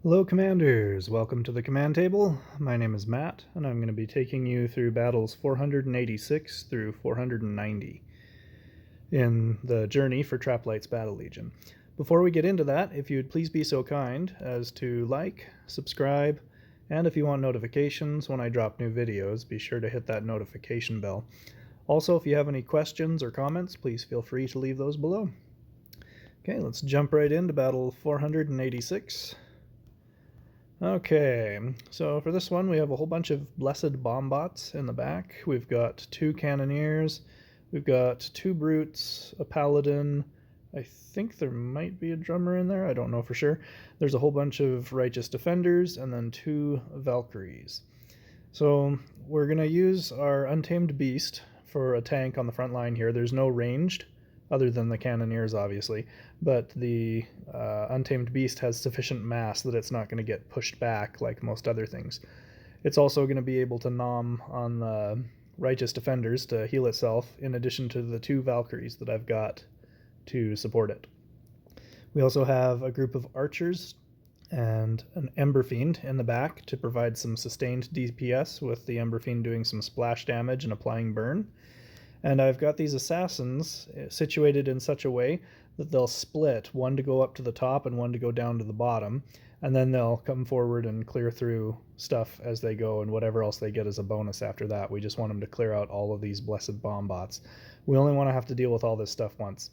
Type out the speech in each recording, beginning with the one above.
Hello Commanders, welcome to the command table. My name is Matt, and I'm going to be taking you through battles 486 through 490 in the journey for Traplight's Battle Legion. Before we get into that, if you would please be so kind as to like, subscribe, and if you want notifications when I drop new videos, be sure to hit that notification bell. Also, if you have any questions or comments, please feel free to leave those below. Okay, let's jump right into battle 486. Okay, so for this one we have a whole bunch of blessed bombbots in the back. We've got 2 cannoneers, we've got 2 brutes, a paladin, I think there might be a drummer in there, I don't know for sure. There's a whole bunch of righteous defenders, and then 2 Valkyries. So we're going to use our Untamed Beast for a tank on the front line here. There's no ranged, other than the cannoneers obviously, but the Untamed Beast has sufficient mass that it's not going to get pushed back like most other things. It's also going to be able to nom on the righteous defenders to heal itself, in addition to the 2 Valkyries that I've got to support it. We also have a group of archers and an Ember Fiend in the back to provide some sustained DPS, with the Ember Fiend doing some splash damage and applying burn. And I've got these assassins situated in such a way that they'll split, one to go up to the top and one to go down to the bottom, and then they'll come forward and clear through stuff as they go, and whatever else they get as a bonus after that. We just want them to clear out all of these blessed bombbots. We only want to have to deal with all this stuff once.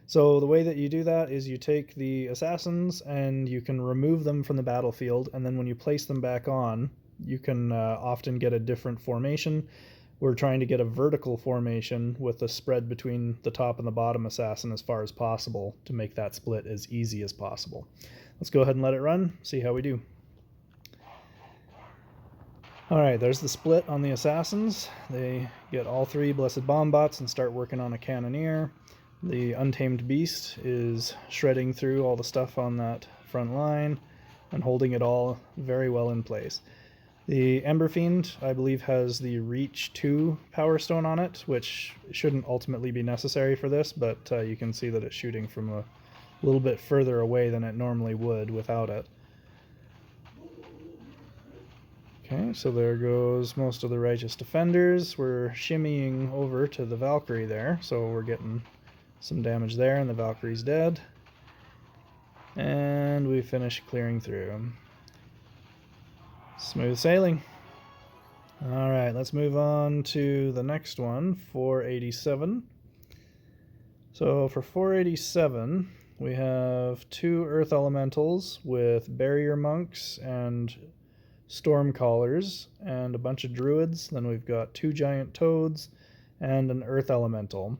So the way that you do that is you take the assassins and you can remove them from the battlefield, and then when you place them back on, you can often get a different formation. We're trying to get a vertical formation with a spread between the top and the bottom assassin as far as possible to make that split as easy as possible. Let's go ahead and let it run, see how we do. Alright, there's the split on the assassins. They get all 3 blessed bombbots and start working on a cannoneer. The Untamed Beast is shredding through all the stuff on that front line and holding it all very well in place. The Ember Fiend, I believe, has the Reach 2 Power Stone on it, which shouldn't ultimately be necessary for this, but you can see that it's shooting from a little bit further away than it normally would without it. Okay, so there goes most of the Righteous Defenders. We're shimmying over to the Valkyrie there, so we're getting some damage there, and the Valkyrie's dead. And we finish clearing through. Smooth sailing. Alright, let's move on to the next one, 487. So for 487, we have 2 Earth Elementals with Barrier Monks and Storm Callers, and a bunch of Druids. Then we've got 2 Giant Toads and an Earth Elemental.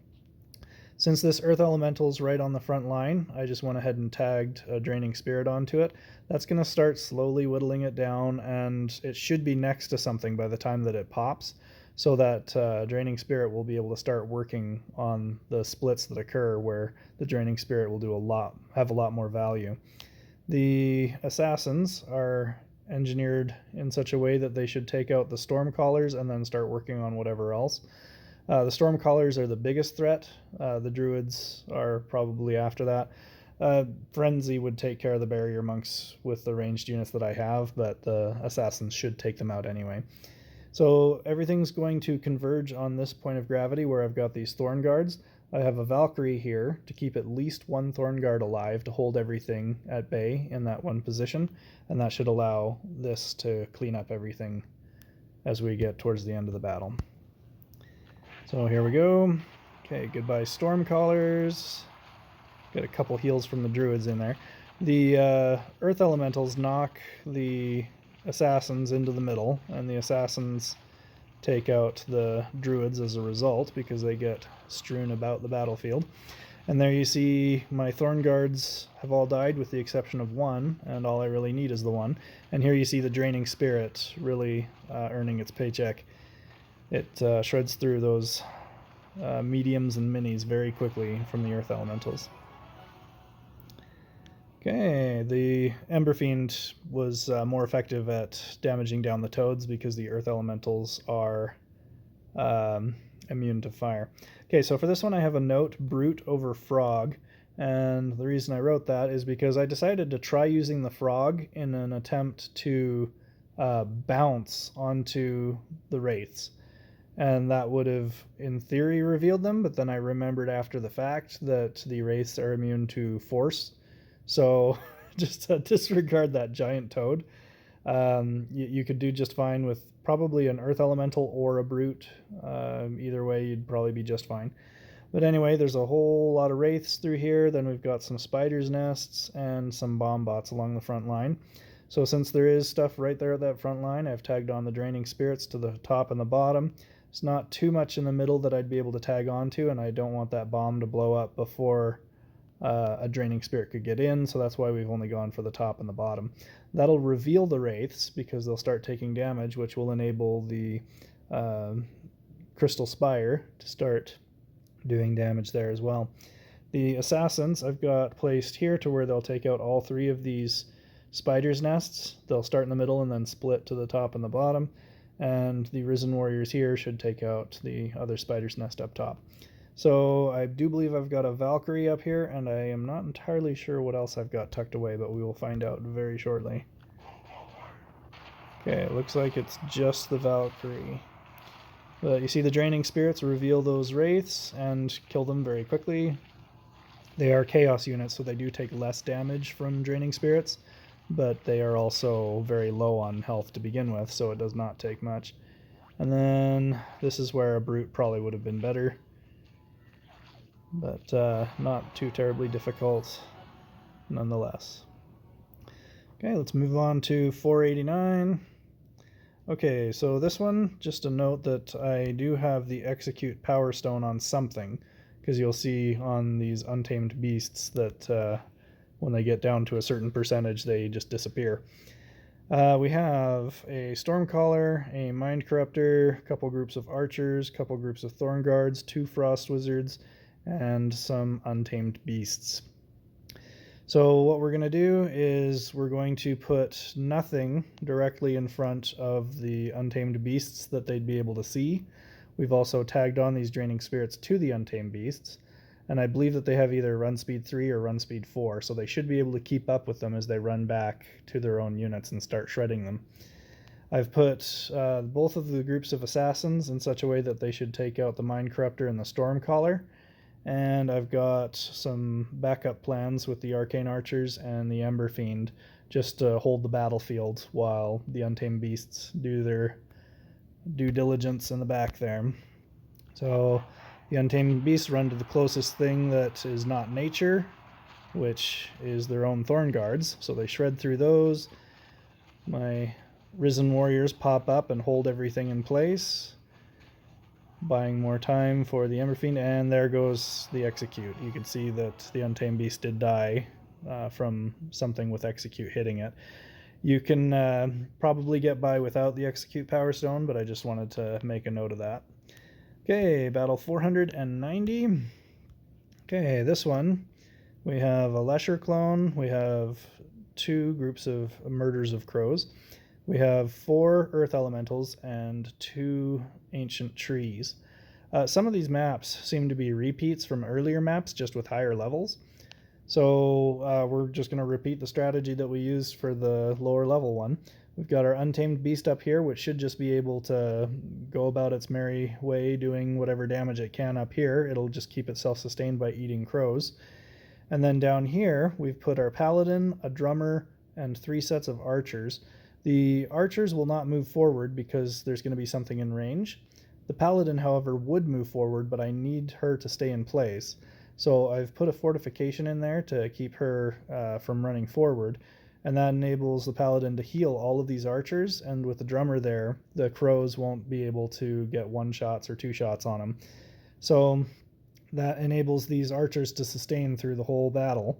Since this Earth Elemental's right on the front line, I just went ahead and tagged a Draining Spirit onto it. That's going to start slowly whittling it down, and it should be next to something by the time that it pops, so that Draining Spirit will be able to start working on the splits that occur where the Draining Spirit will have a lot more value. The Assassins are engineered in such a way that they should take out the Storm Callers and then start working on whatever else. The Storm Callers are the biggest threat. The Druids are probably after that. Frenzy would take care of the Barrier Monks with the ranged units that I have, but the Assassins should take them out anyway. So everything's going to converge on this point of gravity where I've got these Thorn Guards. I have a Valkyrie here to keep at least 1 Thorn Guard alive to hold everything at bay in that one position, and that should allow this to clean up everything as we get towards the end of the battle. So here we go. Okay, goodbye Stormcallers. Got a couple heals from the Druids in there. The Earth Elementals knock the Assassins into the middle, and the Assassins take out the Druids as a result because they get strewn about the battlefield. And there you see my Thorn Guards have all died with the exception of 1, and all I really need is the 1. And here you see the Draining Spirit really earning its paycheck. It shreds through those mediums and minis very quickly from the Earth Elementals. Okay, the Ember Fiend was more effective at damaging down the Toads because the Earth Elementals are immune to fire. Okay, so for this one I have a note, Brute over Frog, And the reason I wrote that is because I decided to try using the frog in an attempt to bounce onto the wraiths. And that would have, in theory, revealed them, but then I remembered after the fact that the wraiths are immune to force. So just disregard that giant toad. You could do just fine with probably an earth elemental or a brute. Either way, you'd probably be just fine. But anyway, there's a whole lot of wraiths through here. Then we've got some spiders' nests and some bomb bots along the front line. So since there is stuff right there at that front line, I've tagged on the draining spirits to the top and the bottom. It's not too much in the middle that I'd be able to tag onto, and I don't want that bomb to blow up before a draining spirit could get in, so that's why we've only gone for the top and the bottom. That'll reveal the wraiths because they'll start taking damage, which will enable the crystal spire to start doing damage there as well. The assassins I've got placed here to where they'll take out all three of these spiders' nests. They'll start in the middle and then split to the top and the bottom. And the risen warriors here should take out the other spider's nest up top. So I do believe I've got a Valkyrie up here, and I am not entirely sure what else I've got tucked away, but we will find out very shortly. Okay, it looks like it's just the Valkyrie. But you see the draining spirits reveal those wraiths and kill them very quickly. They are chaos units, so they do take less damage from draining spirits, but they are also very low on health to begin with, so it does not take much. And then this is where a brute probably would have been better, but not too terribly difficult nonetheless. Okay, let's move on to 489. Okay, so this one, just a note that I do have the execute power stone on something, because you'll see on these untamed beasts that when they get down to a certain percentage, they just disappear. We have a Stormcaller, a Mind Corruptor, a couple groups of Archers, a couple groups of Thorn Guards, 2 Frost Wizards, and some untamed beasts. So what we're going to do is we're going to put nothing directly in front of the untamed beasts that they'd be able to see. We've also tagged on these draining spirits to the untamed beasts, and I believe that they have either run speed 3 or run speed 4, so they should be able to keep up with them as they run back to their own units and start shredding them. I've put both of the groups of assassins in such a way that they should take out the Mind Corruptor and the Stormcaller. And I've got some backup plans with the Arcane Archers and the Ember Fiend just to hold the battlefield while the Untamed Beasts do their due diligence in the back there. So the Untamed Beasts run to the closest thing that is not nature, which is their own Thorn Guards. So they shred through those. My Risen Warriors pop up and hold everything in place, buying more time for the Ember Fiend, and there goes the Execute. You can see that the Untamed Beast did die from something with Execute hitting it. You can probably get by without the Execute Power Stone, but I just wanted to make a note of that. Okay, battle 490. Okay, this one, we have a Lesher clone, we have 2 groups of Murders of Crows, we have 4 Earth Elementals, and 2 Ancient Trees. Some of these maps seem to be repeats from earlier maps, just with higher levels. So we're just going to repeat the strategy that we used for the lower level one. We've got our Untamed Beast up here, which should just be able to go about its merry way, doing whatever damage it can up here. It'll just keep itself sustained by eating crows. And then down here, we've put our Paladin, a Drummer, and 3 sets of Archers. The Archers will not move forward because there's going to be something in range. The Paladin, however, would move forward, but I need her to stay in place. So I've put a fortification in there to keep her from running forward, and that enables the Paladin to heal all of these Archers, and with the Drummer there, the Crows won't be able to get 1 shots or 2 shots on them. So that enables these Archers to sustain through the whole battle,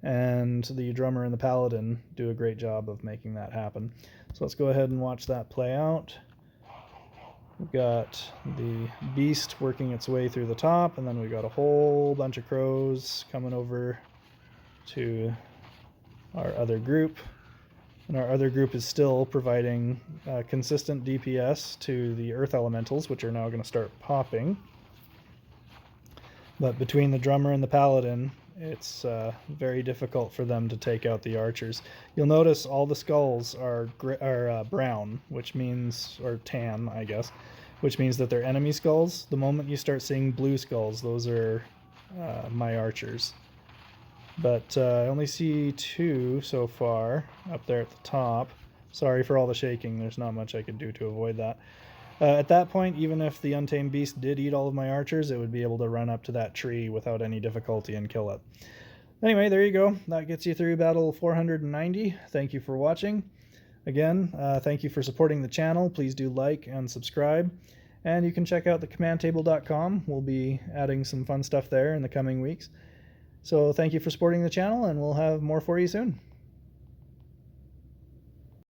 and the Drummer and the Paladin do a great job of making that happen. So let's go ahead and watch that play out. We've got the Beast working its way through the top, and then we've got a whole bunch of Crows coming over to our other group. And our other group is still providing consistent DPS to the Earth Elementals, which are now going to start popping. But between the Drummer and the Paladin, it's very difficult for them to take out the archers. You'll notice all the skulls are brown, which means, or tan, I guess, which means that they're enemy skulls. The moment you start seeing blue skulls, those are my archers. But I only see 2 so far up there at the top. Sorry for all the shaking, there's not much I could do to avoid that. At that point, even if the Untamed Beast did eat all of my archers, it would be able to run up to that tree without any difficulty and kill it. Anyway, there you go. That gets you through battle 490. Thank you for watching. Again, thank you for supporting the channel. Please do like and subscribe. And you can check out the commandtable.com. We'll be adding some fun stuff there in the coming weeks. So thank you for supporting the channel, and we'll have more for you soon.